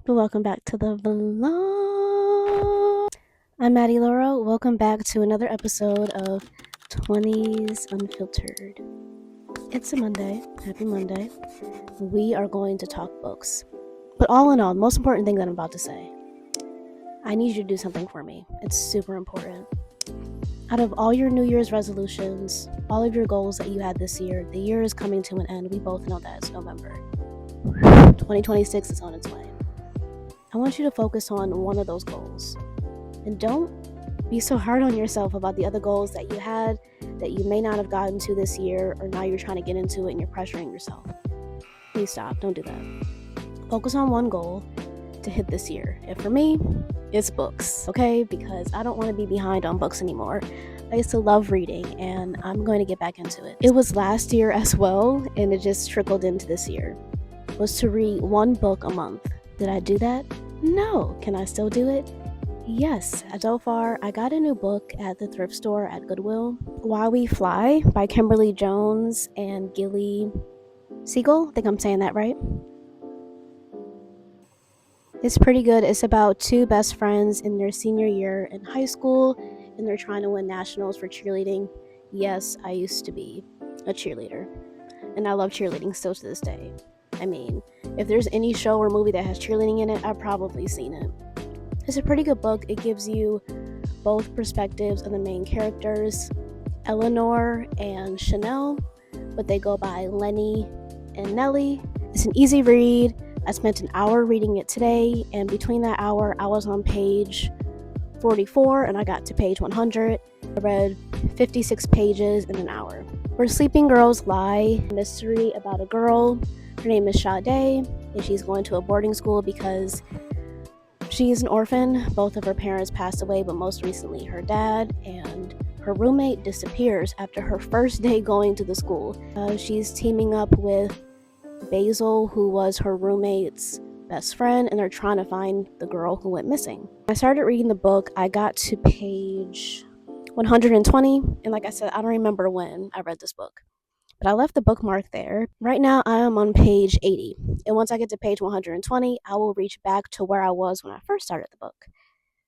Welcome back to the vlog. I'm Maddie Laura. Welcome back to another episode of Twenties Unfiltered. It's a Monday. Happy Monday. We are going to talk books. But all in all, the most important thing that I'm about to say, I need you to do something for me. It's super important. Out of all your New Year's resolutions, all of your goals that you had this year, the year is coming to an end. We both know that it's November. 2026 is on its way. I want you to focus on one of those goals. And don't be so hard on yourself about the other goals that you had that you may not have gotten to this year, or now you're trying to get into it and you're pressuring yourself. Please stop. Don't do that. Focus on one goal to hit this year. And for me, it's books, okay? Because I don't want to be behind on books anymore. I used to love reading, and I'm going to get back into it. It was last year as well, and it just trickled into this year. It was to read one book a month. Did I do that? No. Can I still do it? Yes. So far, I got a new book at the thrift store at Goodwill. While We Fly by Kimberly Jones and Gilly Siegel. I think I'm saying that right. It's pretty good. It's about two best friends in their senior year in high school, and they're trying to win nationals for cheerleading. Yes, I used to be a cheerleader, and I love cheerleading still to this day. I mean, if there's any show or movie that has cheerleading in it, I've probably seen it. It's a pretty good book. It gives you both perspectives of the main characters, Eleanor and Chanel, but they go by Lenny and Nellie. It's an easy read. I spent an hour reading it today, and between that hour, I was on page 44 and I got to page 100. I read 56 pages in an hour. Where Sleeping Girls Lie, a mystery about a girl. Her name is Sade, and she's going to a boarding school because she is an orphan. Both of her parents passed away, but most recently her dad, and her roommate disappears after her first day going to the school. She's teaming up with Basil, who was her roommate's best friend, and they're trying to find the girl who went missing. I started reading the book. I got to page 120, and like I said, I don't remember when I read this book, but I left the bookmark there. Right now, I am on page 80, and once I get to page 120, I will reach back to where I was when I first started the book.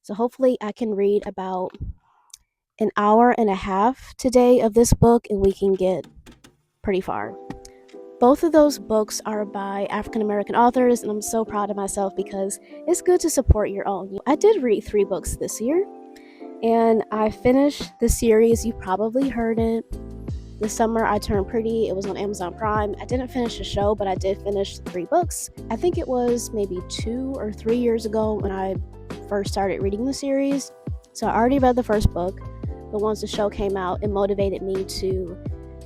So hopefully I can read about an hour and a half today of this book, and we can get pretty far. Both of those books are by African American authors, and I'm so proud of myself because it's good to support your own. I did read 3 books this year, and I finished the series. You probably heard it. This summer, I Turned Pretty. It was on Amazon Prime. I didn't finish the show, but I did finish 3 books. I think it was maybe 2 or 3 years ago when I first started reading the series. So I already read the first book, but once the show came out, it motivated me to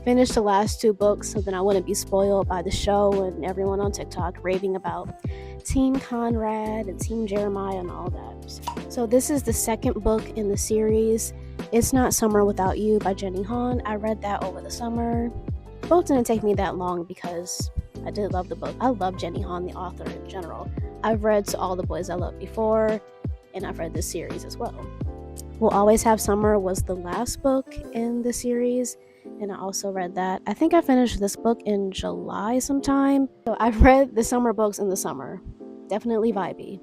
finish the last 2 books so then I wouldn't be spoiled by the show and everyone on TikTok raving about Team Conrad and Team Jeremiah and all that. So this is the second book in the series. It's Not Summer Without You by Jenny Han. I read that over the summer. Both didn't take me that long because I did love the book. I love Jenny Han, the author in general. I've read To All the Boys I Loved before, and I've read this series as well. We'll Always Have Summer was the last book in the series, and I also read that. I think I finished this book in July sometime. So I've read the summer books in the summer. Definitely vibey.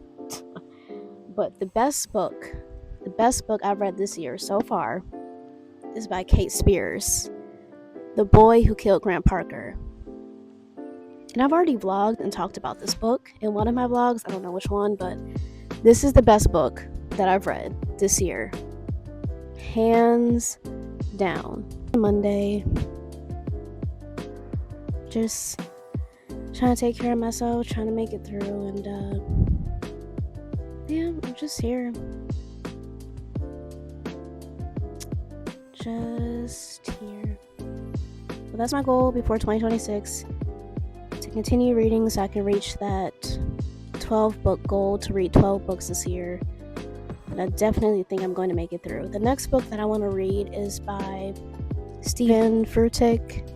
But the best book I've read this year so far is by Kate Spears, The Boy Who Killed Grant Parker. And I've already vlogged and talked about this book in one of my vlogs. I don't know which one, but this is the best book that I've read this year. Hands down. Monday. Just trying to take care of myself, trying to make it through, and yeah, I'm just here. Just here. But that's my goal before 2026, to continue reading so I can reach that 12 book goal, to read 12 books this year. And I definitely think I'm going to make it through. The next book that I want to read is by Stephen Furtick.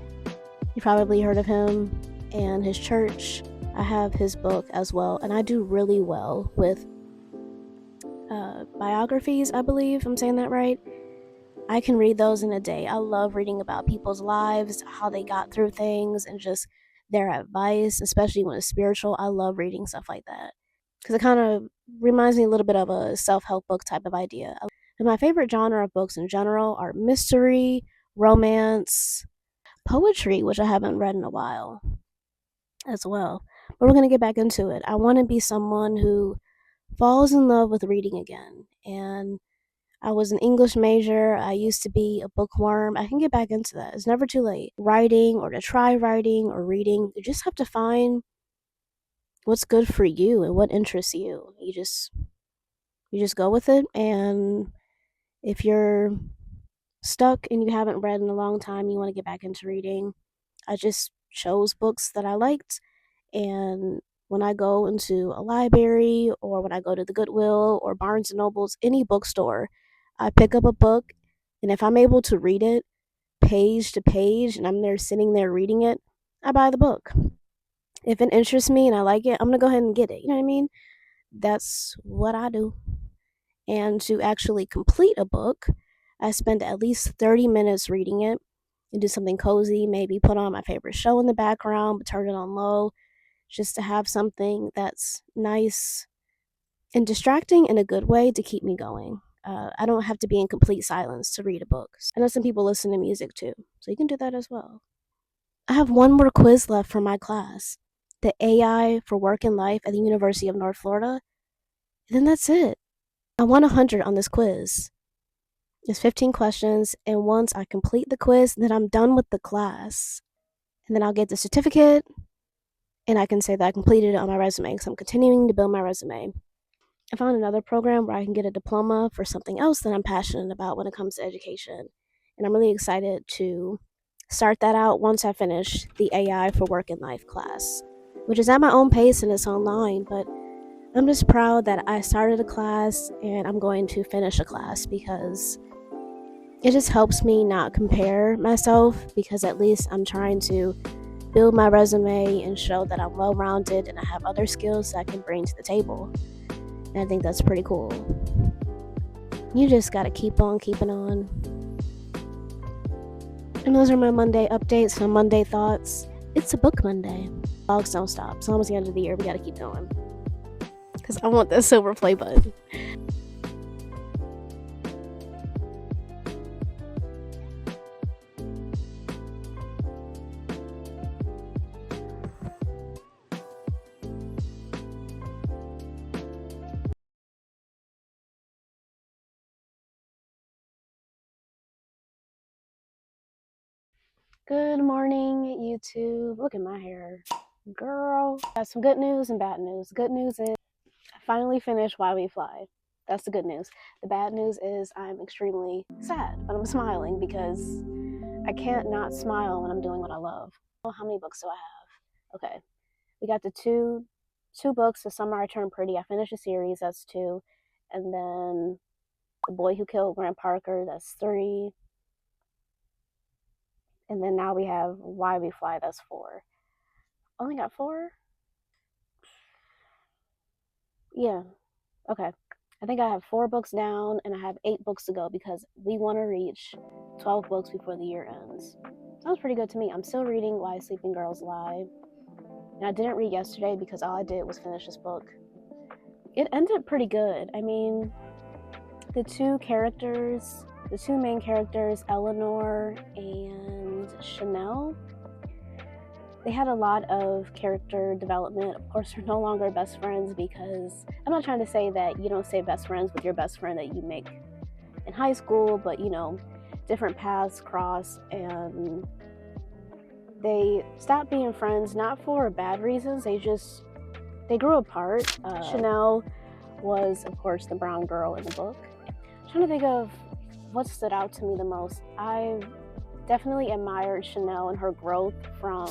You probably heard of him and his church. I have his book as well, and I do really well with biographies, I believe I'm saying that right. I can read those in a day. I love reading about people's lives, how they got through things, and just their advice, especially when it's spiritual. I love reading stuff like that. because it kind of reminds me a little bit of a self-help book type of idea. And my favorite genre of books in general are mystery, romance, poetry, which I haven't read in a while as well. But we're going to get back into it. I want to be someone who falls in love with reading again. And I was an English major. I used to be a bookworm. I can get back into that. It's never too late. Writing or to try writing or reading, you just have to find what's good for you and what interests you. You just go with it, and if you're stuck and you haven't read in a long time, you want to get back into reading, I just chose books that I liked. And when I go into a library or when I go to the Goodwill or Barnes and Nobles, any bookstore, I pick up a book, and if I'm able to read it page to page and I'm there sitting there reading it, I buy the book. If it interests me and I like it, I'm going to go ahead and get it. You know what I mean? That's what I do. And to actually complete a book, I spend at least 30 minutes reading it and do something cozy, maybe put on my favorite show in the background, but turn it on low, just to have something that's nice and distracting in a good way to keep me going. I don't have to be in complete silence to read a book. I know some people listen to music too, so you can do that as well. I have one more quiz left for my class, the AI for Work and Life at the University of North Florida, and then that's it. I won 100 on this quiz. It's 15 questions, and once I complete the quiz, then I'm done with the class. And then I'll get the certificate, and I can say that I completed it on my resume, because I'm continuing to build my resume. I found another program where I can get a diploma for something else that I'm passionate about when it comes to education. And I'm really excited to start that out once I finish the AI for Work and Life class, which is at my own pace and it's online, but I'm just proud that I started a class and I'm going to finish a class, because it just helps me not compare myself, because at least I'm trying to build my resume and show that I'm well-rounded and I have other skills that I can bring to the table. And I think that's pretty cool. You just gotta keep on keeping on. And those are my Monday updates, my Monday thoughts. It's a book Monday. Vlogs don't stop. It's almost the end of the year. We gotta keep going, because I want that silver play button. Good morning, YouTube. Look at my hair. Girl. Got some good news and bad news. Good news is I finally finished Why We Fly. That's the good news. The bad news is I'm extremely sad, but I'm smiling because I can't not smile when I'm doing what I love. Oh, how many books do I have? Okay. We got the two books, The Summer I Turned Pretty. I finished a series, that's 2. And then The Boy Who Killed Grant Parker, that's 3. And then now we have Why We Fly, that's 4. Only got 4? Yeah. Okay. I think I have 4 books down and I have 8 books to go, because we want to reach 12 books before the year ends. Sounds pretty good to me. I'm still reading Why Sleeping Girls Lie. And I didn't read yesterday because all I did was finish this book. It ended pretty good. I mean, the two main characters, Eleanor and Chanel, they had a lot of character development. Of course, they're no longer best friends, because I'm not trying to say that you don't stay best friends with your best friend that you make in high school, but different paths cross and they stopped being friends, not for bad reasons. They grew apart. Chanel was, of course, the brown girl in the book. I'm trying to think of what stood out to me the most. I definitely admired Chanel and her growth from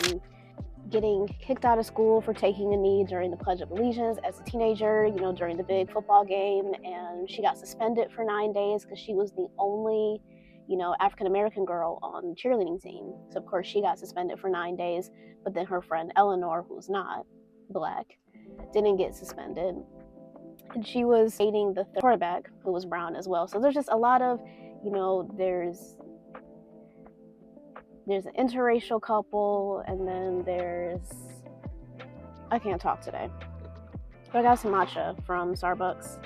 getting kicked out of school for taking a knee during the Pledge of Allegiance as a teenager, during the big football game, and she got suspended for 9 days because she was the only, African-American girl on the cheerleading team. So of course she got suspended for 9 days, but then her friend Eleanor, who's not black, didn't get suspended. And she was dating the quarterback, who was brown as well. So there's just a lot of, there's an interracial couple, and then I can't talk today. But I got some matcha from Starbucks.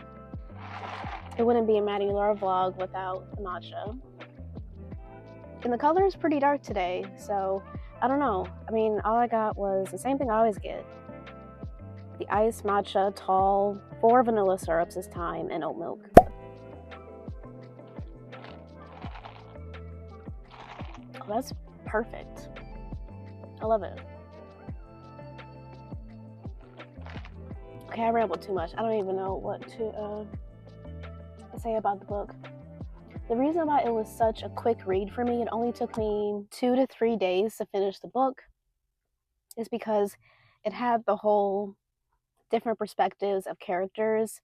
It wouldn't be a Maddie Laura vlog without the matcha. And the color is pretty dark today, so I don't know. I mean, all I got was the same thing I always get. The iced matcha, tall, 4 vanilla syrups this time, and oat milk. Oh, that's perfect. I love it. Okay, I rambled too much. I don't even know what to say about the book. The reason why it was such a quick read for me, it only took me 2 to 3 days to finish the book, is because it had the whole different perspectives of characters.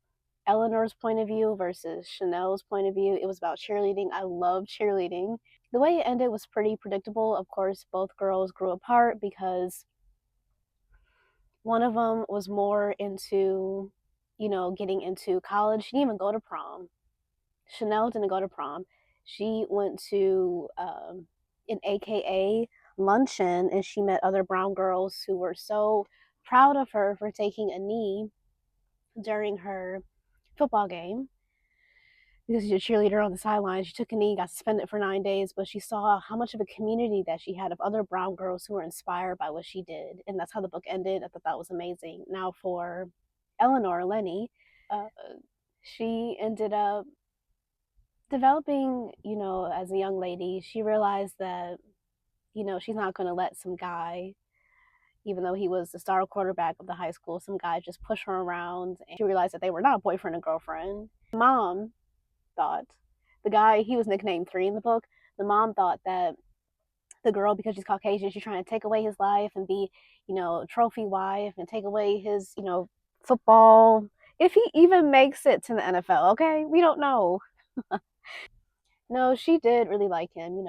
Eleanor's point of view versus Chanel's point of view. It was about cheerleading. I love cheerleading. The way it ended was pretty predictable. Of course, both girls grew apart because one of them was more into, getting into college. She didn't even go to prom. Chanel didn't go to prom. She went to an AKA luncheon, and she met other brown girls who were so proud of her for taking a knee during her football game. Because she's a cheerleader on the sideline, she took a knee, got suspended for 9 days, but she saw how much of a community that she had of other brown girls who were inspired by what she did. And that's how the book ended. I thought that was amazing. Now for Eleanor, Lenny, she ended up developing, as a young lady. She realized that, she's not going to let some guy, even though he was the star quarterback of the high school, some guy just push her around. And she realized that they were not boyfriend and girlfriend. Mom thought, the guy, he was nicknamed 3 in the book, the mom thought that the girl, because she's Caucasian, she's trying to take away his life and be, trophy wife and take away his, football. If he even makes it to the NFL, okay? We don't know. No, she did really like him,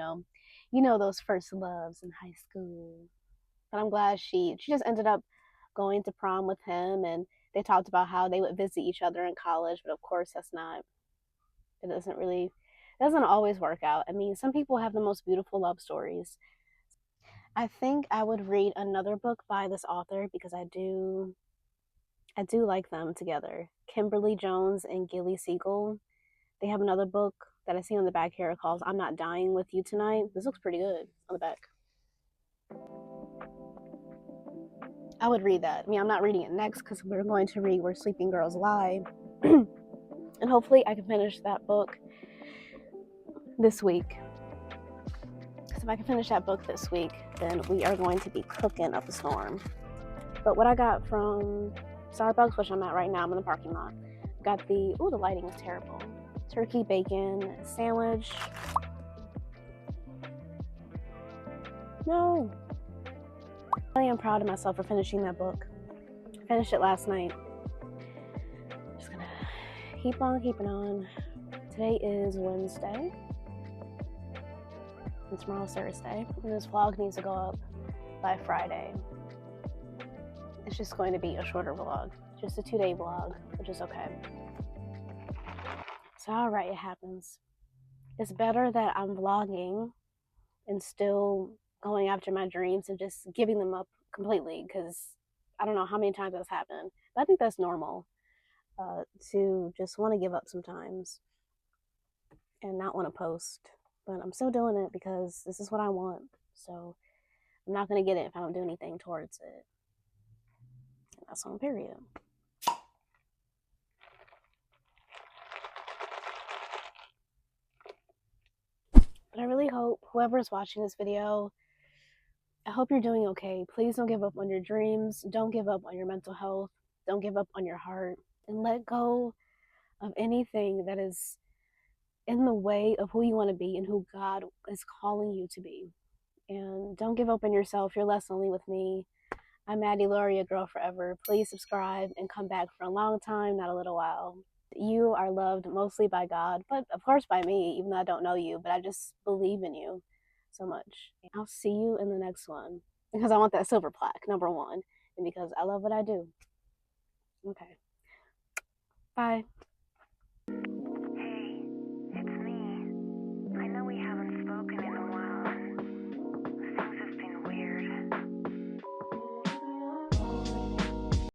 those first loves in high school. But I'm glad she just ended up going to prom with him, and they talked about how they would visit each other in college, but of course it doesn't always work out. I mean, some people have the most beautiful love stories. I think I would read another book by this author because I do like them together. Kimberly Jones and Gilly Siegel. They have another book that I see on the back here called I'm Not Dying With You Tonight. This looks pretty good on the back. I would read that. I mean, I'm not reading it next because we're going to read Where Sleeping Girls Lie. And hopefully I can finish that book this week. Because if I can finish that book this week, then we are going to be cooking up a storm. But what I got from Starbucks, which I'm at right now, I'm in the parking lot, got the lighting is terrible. Turkey bacon sandwich. No. I am proud of myself for finishing that book. I finished it last night. Just gonna keep on keeping on. Today is Wednesday. And tomorrow's Thursday. And this vlog needs to go up by Friday. It's just going to be a shorter vlog. Just a 2-day vlog, which is okay. It's alright, it happens. It's better that I'm vlogging and still going after my dreams and just giving them up completely, because I don't know how many times that's happened. But I think that's normal, to just want to give up sometimes and not want to post. But I'm still doing it because this is what I want. So I'm not going to get it if I don't do anything towards it. And that's on period. But I really hope whoever's watching this video, I hope you're doing okay. Please don't give up on your dreams. Don't give up on your mental health. Don't give up on your heart. And let go of anything that is in the way of who you want to be and who God is calling you to be. And don't give up on yourself. You're less lonely with me. I'm Maddie, your girl forever. Please subscribe and come back for a long time, not a little while. You are loved mostly by God, but of course by me, even though I don't know you, but I just believe in you so much. I'll see you in the next one because I want that silver plaque, number 1, and because I love what I do. Okay. Bye.